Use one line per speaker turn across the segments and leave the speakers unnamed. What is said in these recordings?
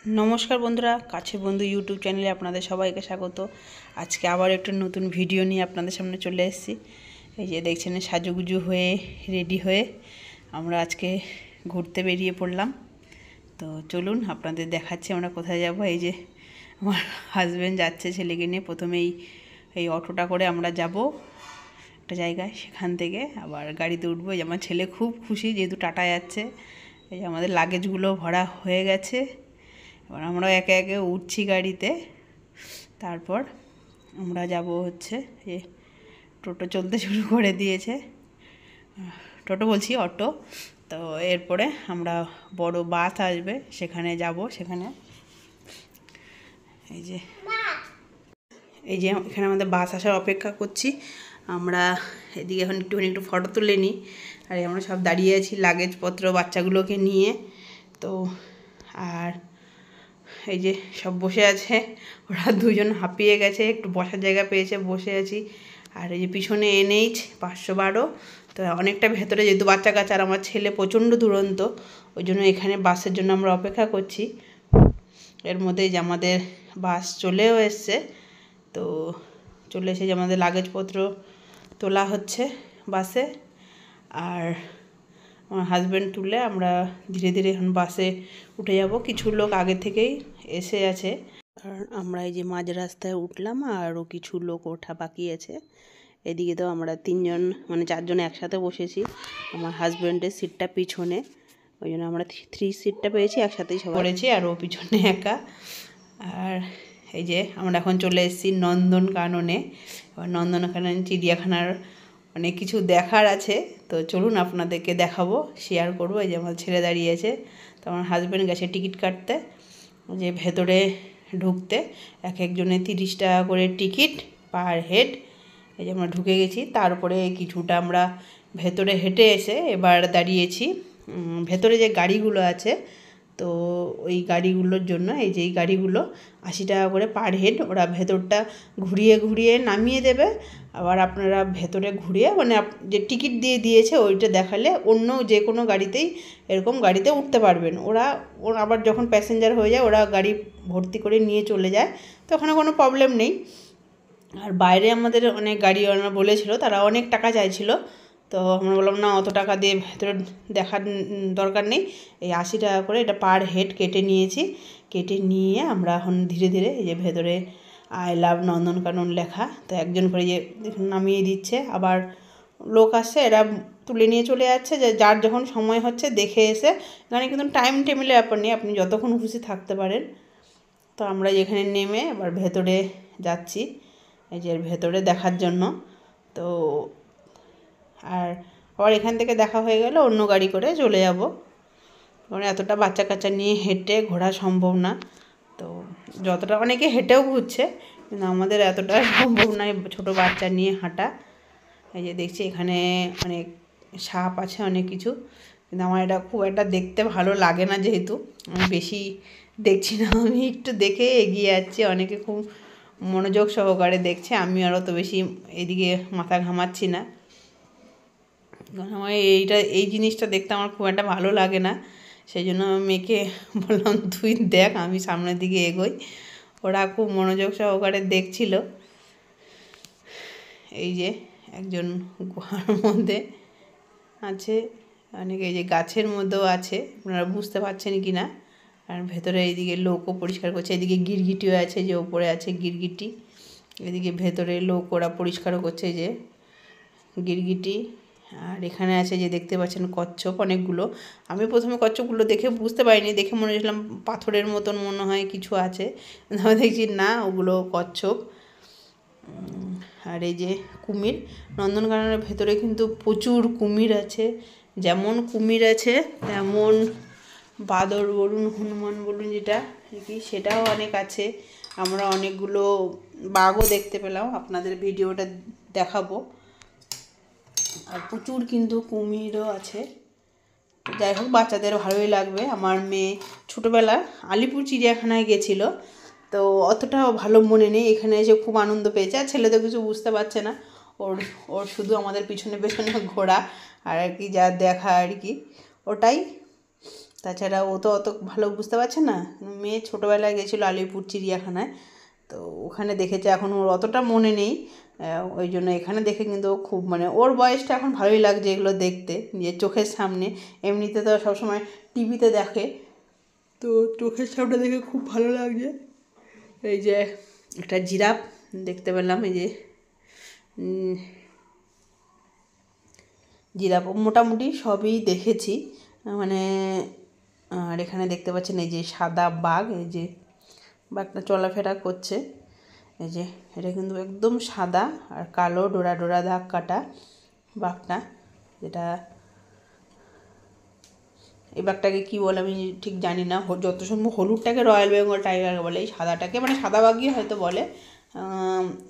नमस्कार बंधुरा काछे बंधु यूट्यूब चैनले आपनादेर सबाइके स्वागत। आज के आबार एक नतून भिडियो निये आपनादेर सामने चले एसेछि। এই যে দেখছেন সাজুগুজু হয়ে রেডি হয়ে আমরা আজকে ঘুরতে বেরিয়ে পড়লাম। তো চলুন আপনাদের দেখাচ্ছি আমরা কোথায় যাব। এই যে আমার হাজবেন্ড যাচ্ছে ছেলেকে নিয়ে। প্রথমেই এই অটোটা করে আমরা যাব একটা জায়গায়, সেখান থেকে আবার গাড়িতে উঠবো। এই যে আমার ছেলে খুব খুশি যেহেতু টাটা যাচ্ছে। এই যে আমাদের লাগেজগুলো ভরা হয়ে গেছে, এবার আমরা একে একে উঠছি গাড়িতে। তারপর আমরা যাব হচ্ছে যে টোটো চলতে শুরু করে দিয়েছে, টোটো বলছি অটো। তো এরপরে আমরা বড় বাস আসবে সেখানে যাব। সেখানে এই যে এখানে আমাদের বাস আসার অপেক্ষা করছি আমরা। এদিকে এখন একটু ফটো তুলে নিই। আর আমরা সব দাঁড়িয়ে আছি লাগেজপত্র বাচ্চাগুলোকে নিয়ে। তো আর এই যে সব বসে আছে, ওরা দুজন হাঁপিয়ে গেছে, একটু বসার জায়গা পেয়েছে, বসে আছি। আর এই যে পিছনে NH 512। তো অনেকটা ভেতরে, যেহেতু বাচ্চা কাচ্চা আর আমার ছেলে প্রচণ্ড দুরন্ত, ওই জন্য এখানে বাসের জন্য আমরা অপেক্ষা করছি। এর মধ্যে যে আমাদের বাস চলেও এসছে। তো চলে এসে যে আমাদের লাগেজপত্র তোলা হচ্ছে বাসে। আর আমার হাজব্যান্ড তুলে আমরা ধীরে ধীরে এখন বাসে উঠে যাব। কিছু লোক আগে থেকেই এসে আছে। আর আমরা এই যে মাঝ রাস্তায় উঠলাম, আরও কিছু লোক ওঠা বাকি আছে। এদিকে তো আমরা তিনজন মানে চারজন একসাথে বসেছি। আমার হাজব্যান্ডের সিটটা পিছনে, ওই জন্য আমরা 3 সিটটা পেয়েছি, একসাথেই সবাই পড়েছি। আর ও পিছনে একা। আর এই যে আমরা এখন চলে এসেছি নন্দনকাননে। এবার নন্দনকানন চিড়িয়াখানার অনেক কিছু দেখার আছে। তো চলুন আপনাদেরকে দেখাবো, শেয়ার করবো। এই যে আমার ছেলে দাঁড়িয়ে আছে। তো আমার হাজব্যান্ড গেছে টিকিট কাটতে, যে ভেতরে ঢুকতে এক একজনের 30 টাকা করে টিকিট পার হেড। এই যে আমরা ঢুকে গেছি। তারপরে কিছুটা আমরা ভেতরে হেঁটে এসে এবার দাঁড়িয়েছি ভেতরে যে গাড়িগুলো আছে। তো ওই গাড়িগুলোর জন্য এই যে এই গাড়িগুলো 80 টাকা করে পার হেড, ওরা ভেতরটা ঘুরিয়ে ঘুরিয়ে নামিয়ে দেবে। আবার আপনারা ভেতরে ঘুরিয়ে মানে যে টিকিট দিয়ে দিয়েছে ওইটা দেখালে অন্য যে কোনো গাড়িতেই এরকম গাড়িতে উঠতে পারবেন। ওরা আবার যখন প্যাসেঞ্জার হয়ে যায় ওরা গাড়ি ভর্তি করে নিয়ে চলে যায়, তো ওখানে কোনো প্রবলেম নেই। আর বাইরে আমাদের অনেক গাড়িওয়ালা বলেছিল, তারা অনেক টাকা চাইছিল। তো আমরা বললাম না, অত টাকা দিয়ে ভেতরে দেখার দরকার নেই। এই 80 টাকা করে এটা পার হেড কেটে নিয়েছি। কেটে নিয়ে আমরা এখন ধীরে ধীরে এই যে ভেতরে আই লাভ নন্দনকানন লেখা, তো একজন করে যে নামিয়ে দিচ্ছে, আবার লোক আসছে, এরা তুলে নিয়ে চলে যাচ্ছে। যে যার যখন সময় হচ্ছে দেখে এসে, এখানে কিন্তু টাইম টেবিলের ব্যাপার নেই, আপনি যতক্ষণ খুশি থাকতে পারেন। তো আমরা যেখানে নেমে এবার ভেতরে যাচ্ছি এই যে ভেতরে দেখার জন্য। তো আর আবার এখান থেকে দেখা হয়ে গেলে অন্য গাড়ি করে চলে যাব, কারণ এতটা বাচ্চা কাচ্চা নিয়ে হেঁটে ঘোরা সম্ভব না। তো যতটা অনেকে হেঁটেও ঘুরছে, কিন্তু আমাদের এতটা সম্ভব নয় ছোটো বাচ্চা নিয়ে হাঁটা। এই যে দেখছি এখানে অনেক সাপ আছে, অনেক কিছু, কিন্তু আমার এটা খুব একটা দেখতে ভালো লাগে না, যেহেতু আমি বেশি দেখছি না, আমি একটু দেখে এগিয়ে যাচ্ছি। অনেকে খুব মনোযোগ সহকারে দেখছে, আমি আরও তো বেশি এদিকে মাথা ঘামাচ্ছি না, কারণ আমার এই জিনিসটা দেখতে আমার খুব একটা ভালো লাগে না। সেই জন্য আমি মেয়েকে বললাম তুই দেখ, আমি সামনের দিকে এগোই। ওরা খুব মনোযোগ সহকারে দেখছিল। এই যে একজন গুহার মধ্যে আছে, অনেকে এই যে গাছের মধ্যেও আছে, আপনারা বুঝতে পারছেন কি না। আর ভেতরে এইদিকে লোকও পরিষ্কার করছে, এদিকে গিরগিটিও আছে, যে ওপরে আছে গিরগিটি। এদিকে ভেতরে লোক ওরা পরিষ্কারও করছে, যে গিরগিটি। আর এখানে আছে যে দেখতে পাচ্ছেন কচ্ছপ অনেকগুলো। আমি প্রথমে কচ্ছপগুলো দেখে বুঝতে পারিনি, দেখে মনে হয়েছিলাম পাথরের মতন মনে হয় কিছু আছে, আমি দেখছি না, ওগুলো কচ্ছপ। আর এই যে কুমির, নন্দনকাননের ভেতরে কিন্তু প্রচুর কুমির আছে। যেমন কুমির আছে তেমন বাঁদর বলুন, হনুমান বলুন, যেটা কি সেটাও অনেক আছে। আমরা অনেকগুলো বাঘও দেখতে পেলাম, আপনাদের ভিডিওটা দেখাবো। আর প্রচুর কিন্তু কুমিরও আছে। যাই হোক, বাচ্চাদের ভালোই লাগবে। আমার মেয়ে ছোটোবেলা আলিপুর চিড়িয়াখানায় গেছিলো, তো অতটাও ভালো মনে নেই, এখানে এসে খুব আনন্দ পেয়েছে। আর ছেলে তো কিছু বুঝতে পারছে না, ওর শুধু আমাদের পিছনে পিছনে ঘোরা আর কি, যা দেখা আর কি ওটাই। তাছাড়া ও তো অত ভালো বুঝতে পারছে না, মেয়ে ছোটোবেলায় গেছিলো আলিপুর চিড়িয়াখানায়, তো ওখানে দেখেছে, এখন ওর অতটা মনে নেই, ওই জন্য এখানে দেখে কিন্তু খুব মানে ওর বয়সটা এখন ভালোই লাগছে এগুলো দেখতে, যে চোখের সামনে, এমনিতে তো সবসময় টিভিতে দেখে, তো চোখের সামনে দেখে খুব ভালো লাগছে। এই যে একটা জিরাফ দেখতে পেলাম, এই যে জিরাফ মোটামুটি সবই দেখেছি মানে। আর এখানে দেখতে পাচ্ছেন এই যে সাদা বাঘ, এই যে বাঘটা চলাফেরা করছে, এই যে এটা কিন্তু একদম সাদা আর কালো ডোরা ডোরা দাগ কাটা বাঘটা, যেটা এই বাঘটাকে কী বলে আমি ঠিক জানি না, যত সম্ভব হলুদটাকে রয়্যাল বেঙ্গল টাইগার বলে, এই সাদাটাকে মানে সাদা বাঘই হয়তো বলে,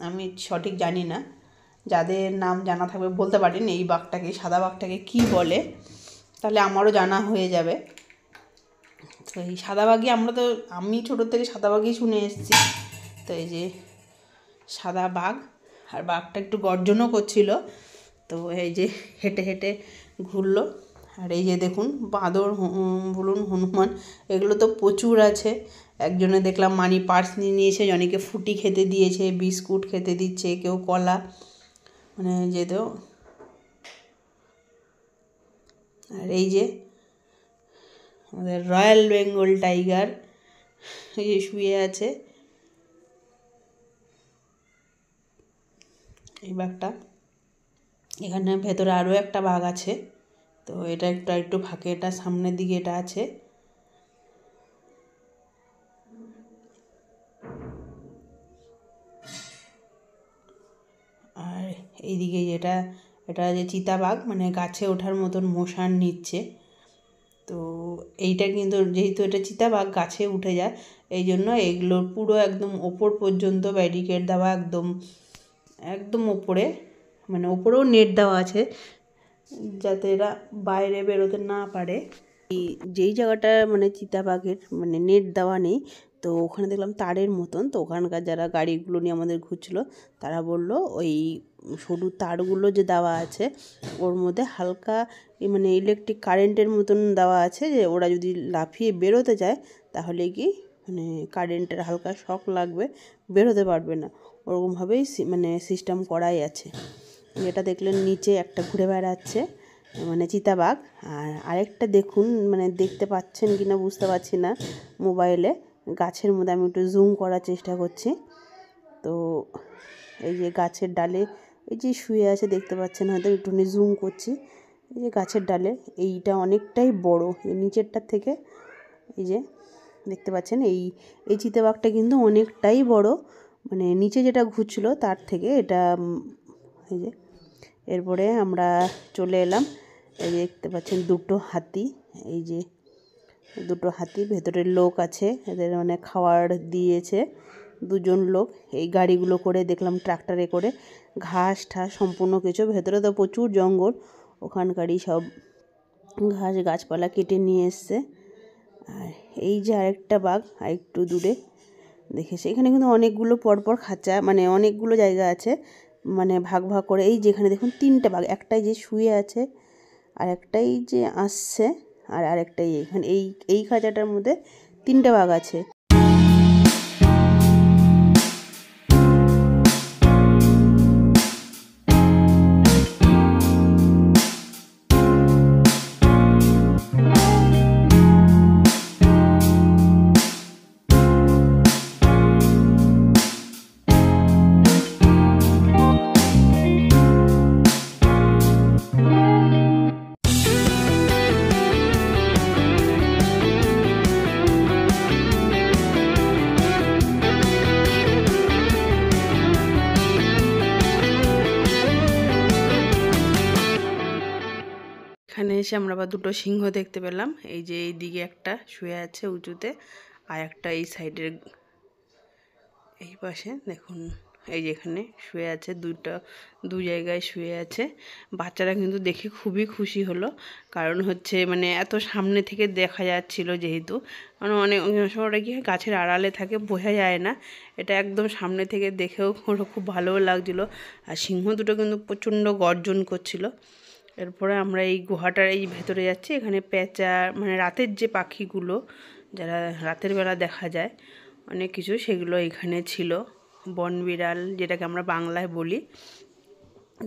আমি সঠিক জানি না, যাদের নাম জানা থাকবে বলতে পারেন এই বাঘটাকে, সাদা বাঘটাকে কী বলে, তাহলে আমারও জানা হয়ে যাবে। তো এই সাদা বাঘই আমি ছোটোর থেকে সাদা বাঘই শুনে এসেছি। তো এই যে সাদা বাঘ, আর বাঘটা একটু গর্জনও করছিল, তো এই যে হেঁটে হেঁটে ঘুরলো। আর এই যে দেখুন বাঁদর বলুন হনুমান এগুলো তো প্রচুর আছে। একজনে দেখলাম মানি পার্স নিয়ে নিয়েছে, জনকে ফুটি খেতে দিয়েছে, বিস্কুট খেতে দিচ্ছে, কেউ কলা, মানে যেত। আর এই যে আমাদের রয়্যাল বেঙ্গল টাইগার এই যে শুয়ে আছে এই বাঘটা। এখানে ভেতরে আরও একটা বাঘ আছে, তো এটা একটু ফাঁকে, এটা সামনের দিকে এটা আছে। আর এইদিকে এটা যে চিতাবাঘ, মানে গাছে ওঠার মতন মোশান নিচ্ছে। তো এইটা কিন্তু যেহেতু এটা চিতাবাঘ গাছে উঠে যায়, এই জন্য এগুলোর পুরো একদম ওপর পর্যন্ত ব্যারিকেড দেওয়া, একদম ওপরে, মানে ওপরেও নেট দেওয়া আছে যাতে এরা বাইরে বেরোতে না পারে। যেই জায়গাটা মানে চিতাবাঘের মানে নেট দেওয়া নেই, তো ওখানে দেখলাম তারের মতন, তো ওখানকার যারা গাড়িগুলো নিয়ে আমাদের ঘুরছিলো তারা বললো ওই সরু তারগুলো যে দেওয়া আছে ওর মধ্যে হালকা মানে ইলেকট্রিক কারেন্টের মতন দেওয়া আছে, যে ওরা যদি লাফিয়ে বেরোতে যায় তাহলে কি মানে কারেন্টের হালকা শক লাগবে, বেরোতে পারবে না, ওরকমভাবেই মানে সিস্টেম করাই আছে। যেটা দেখলেন নিচে একটা ঘুরে বেড়াচ্ছে মানে চিতাবাঘ, আর আরেকটা দেখুন মানে দেখতে পাচ্ছেন কি না বুঝতে পারছি না, মোবাইলে গাছের মধ্যে আমি একটু জুম করার চেষ্টা করছি। তো এই যে গাছের ডালে এই যে শুয়ে আছে দেখতে পাচ্ছেন, হয়তো একটুখানি জুম করছি, এই যে গাছের ডালে এইটা অনেকটাই বড়, এই নিচেরটার থেকে এই যে দেখতে পাচ্ছেন এই চিতাবাঘটা কিন্তু অনেকটাই বড়, মানে নিচে যেটা ঘুরছিল তার থেকে এটা। এই যে এরপরে আমরা চলে এলাম, এই যে দেখতে পাচ্ছেন দুটো হাতি, এই যে দুটো হাতি, ভেতরের লোক আছে, এদের মানে খাবার দিয়েছে দুজন লোক, এই গাড়িগুলো করে দেখলাম ট্রাক্টরে করে ঘাস ঠাস সম্পূর্ণ কিছু, ভেতরে তো প্রচুর জঙ্গল, ওখানকারই সব ঘাস গাছপালা কেটে নিয়ে এসছে। আর এই যে আরেকটা বাঘ আরেকটু দূরে দেখেছে, এখানে কিন্তু অনেকগুলো পরপর খাঁচা, মানে অনেকগুলো জায়গা আছে, মানে ভাগ ভাগ করে। এই যেখানে দেখুন তিনটে বাঘ, একটাই যে শুয়ে আছে, আর একটাই যে আসছে, আর আরেকটাই এখানে এই খাঁচাটার মধ্যে তিনটে বাঘ আছে। এখানে এসে আমরা আবার দুটো সিংহ দেখতে পেলাম, এই যে এই দিকে একটা শুয়ে আছে উঁচুতে, আর একটা এই সাইডের এই পাশে দেখুন, এই যে এখানে শুয়ে আছে, দু জায়গায় শুয়ে আছে। বাচ্চারা কিন্তু দেখে খুবই খুশি হলো, কারণ হচ্ছে মানে এত সামনে থেকে দেখা যাচ্ছিল, যেহেতু মানে অনেক সময়টা কি হয় গাছের আড়ালে থাকে বোঝা যায় না, এটা একদম সামনে থেকে দেখেও খুব ভালোও লাগছিলো। আর সিংহ দুটো কিন্তু প্রচণ্ড গর্জন করছিল, এরপরে আমরা এই গুহাটার এই ভেতরে যাচ্ছি। এখানে পেঁচা মানে রাতের যে পাখিগুলো যারা রাতের বেলা দেখা যায় অনেক কিছু, সেগুলো এখানে ছিল। বনবিড়াল যেটাকে আমরা বাংলায় বলি,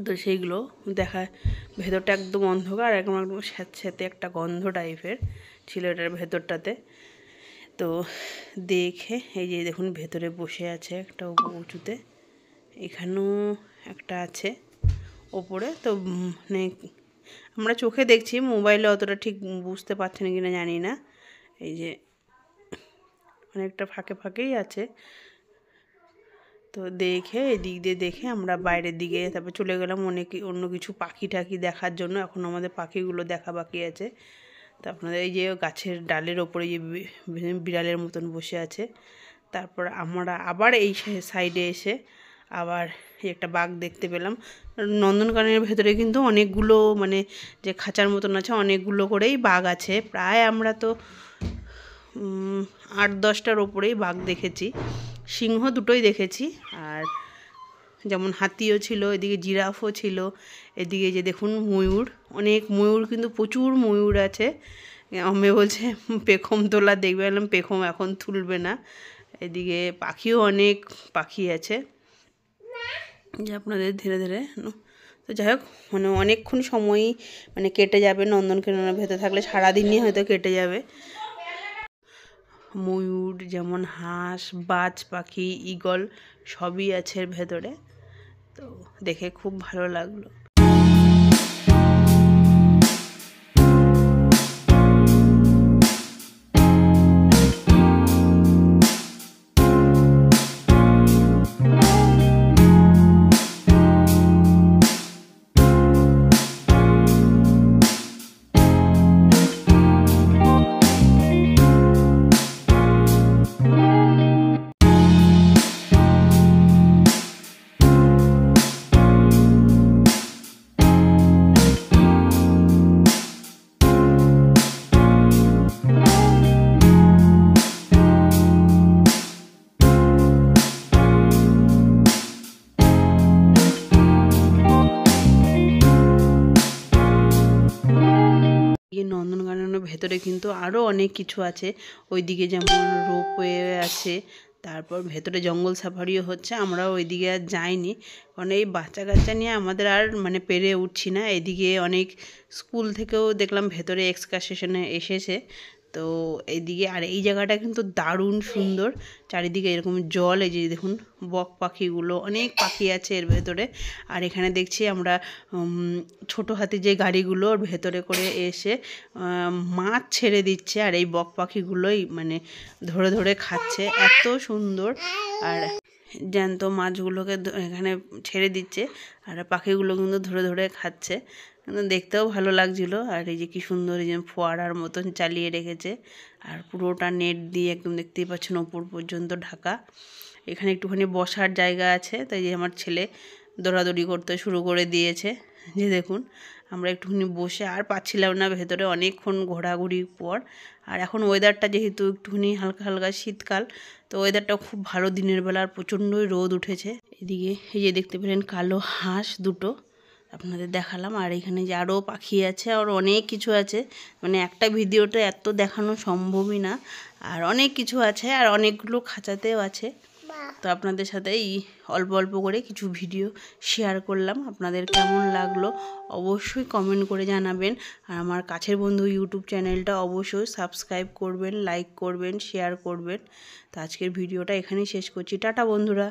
তো সেইগুলো দেখা। ভেতরটা একদম অন্ধকার, একদম একদম স্যাঁতস্যাঁতে একটা গন্ধ টাইপের ছিল এটার ভেতরটাতে। তো দেখে এই যে দেখুন ভেতরে বসে আছে একটা উঁচুতে, এখানেও একটা আছে ওপরে। তো মানে আমরা চোখে দেখছি, মোবাইলে অতটা ঠিক বুঝতে পারছি না কিনা জানি না। এই যে অনেকটা ফাঁকে ফাঁকেই আছে। তো দেখে এদিক দিয়ে দেখে আমরা বাইরের দিকে তারপর চলে গেলাম অন্য কিছু পাখি টাখি দেখার জন্য। এখন আমাদের পাখিগুলো দেখা বাকি আছে। তো আপনাদের এই যে গাছের ডালের ওপরে যে বিড়ালের মতন বসে আছে। তারপর আমরা আবার এই সাইডে এসে আবার একটা বাঘ দেখতে পেলাম। নন্দনকাননের ভেতরে কিন্তু অনেকগুলো মানে যে খাঁচার মতন আছে অনেকগুলো করেই বাঘ আছে। প্রায় আমরা তো 8-10টার ওপরেই বাঘ দেখেছি। সিংহ দুটোই দেখেছি, আর যেমন হাতিও ছিল, এদিকে জিরাফও ছিল, এদিকে যে দেখুন ময়ূর, অনেক ময়ূর, কিন্তু প্রচুর ময়ূর আছে। আমি বলছে পেখম তোলা দেখবে, বললাম পেখম এখন তুলবে না। এদিকে পাখিও অনেক পাখি আছে যে আপনাদের ধীরে ধীরে। তো যাই হোক মানে অনেকক্ষণ সময়ই মানে কেটে যাবে নন্দনকাননের ভেতরে থাকলে, সারাদিনই হয়তো কেটে যাবে। ময়ূর যেমন হাঁস, বাজ পাখি, ঈগল সবই আছে এর ভেতরে। তো দেখে খুব ভালো লাগলো। নন্দনকাননের ভেতরে কিন্তু আরও অনেক কিছু আছে। ওইদিকে যেমন রোপওয়ে আছে, তারপর ভেতরে জঙ্গল সাফারিও হচ্ছে। আমরা ওইদিকে আর যাইনি, কারণ এই বাচ্চা কাচ্চা নিয়ে আমাদের আর মানে পেরে উঠছি না। এদিকে অনেক স্কুল থেকেও দেখলাম ভেতরে এক্সকারশনে এসেছে। তো এইদিকে আর এই জায়গাটা কিন্তু দারুণ সুন্দর, চারিদিকে এরকম জল। এই যে দেখুন বক পাখিগুলো, অনেক পাখি আছে এর ভেতরে। আর এখানে দেখছি আমরা ছোট হাতি যে গাড়িগুলো ওর ভেতরে করে এসে মাছ ছেড়ে দিচ্ছে, আর এই বক পাখিগুলোই মানে ধরে ধরে খাচ্ছে, এত সুন্দর। আর জ্যান্ত মাছগুলোকে এখানে ছেড়ে দিচ্ছে, আর পাখিগুলো কিন্তু ধরে ধরে খাচ্ছে, কিন্তু দেখতেও ভালো লাগছিলো। আর এই যে কি সুন্দর এই যে ফোয়ারার মতন চালিয়ে রেখেছে, আর পুরোটা নেট দিয়ে একদম দেখতেই পাচ্ছেন ওপর পর্যন্ত ঢাকা। এখানে একটুখানি বসার জায়গা আছে, তাই যে আমার ছেলে দৌড়াদৌড়ি করতে শুরু করে দিয়েছে। যে দেখুন আমরা একটুখানি বসে আর পাচ্ছিলাম না ভেতরে অনেকক্ষণ ঘোরাঘুরির পর। আর এখন ওয়েদারটা যেহেতু একটুখানি হালকা হালকা শীতকাল, তো ওয়েদারটা খুব ভালো, দিনের বেলা আর প্রচণ্ডই রোদ উঠেছে। এদিকে এই যে দেখতে পেলেন কালো হাঁস দুটো আপনাদের দেখালাম। আর এখানে যে আরও পাখি আছে, আর অনেক কিছু আছে, মানে একটা ভিডিওতে এত দেখানো সম্ভবই না। আর অনেক কিছু আছে, আর অনেকগুলো খাঁচাতেও আছে। তো আপনাদের সাথে এই অল্প অল্প করে কিছু ভিডিও শেয়ার করলাম। আপনাদের কেমন লাগলো অবশ্যই কমেন্ট করে জানাবেন। আর আমার কাছের বন্ধু ইউটিউব চ্যানেলটা অবশ্যই সাবস্ক্রাইব করবেন, লাইক করবেন, শেয়ার করবেন। তো আজকের ভিডিওটা এখানেই শেষ করছি। টাটা বন্ধুরা।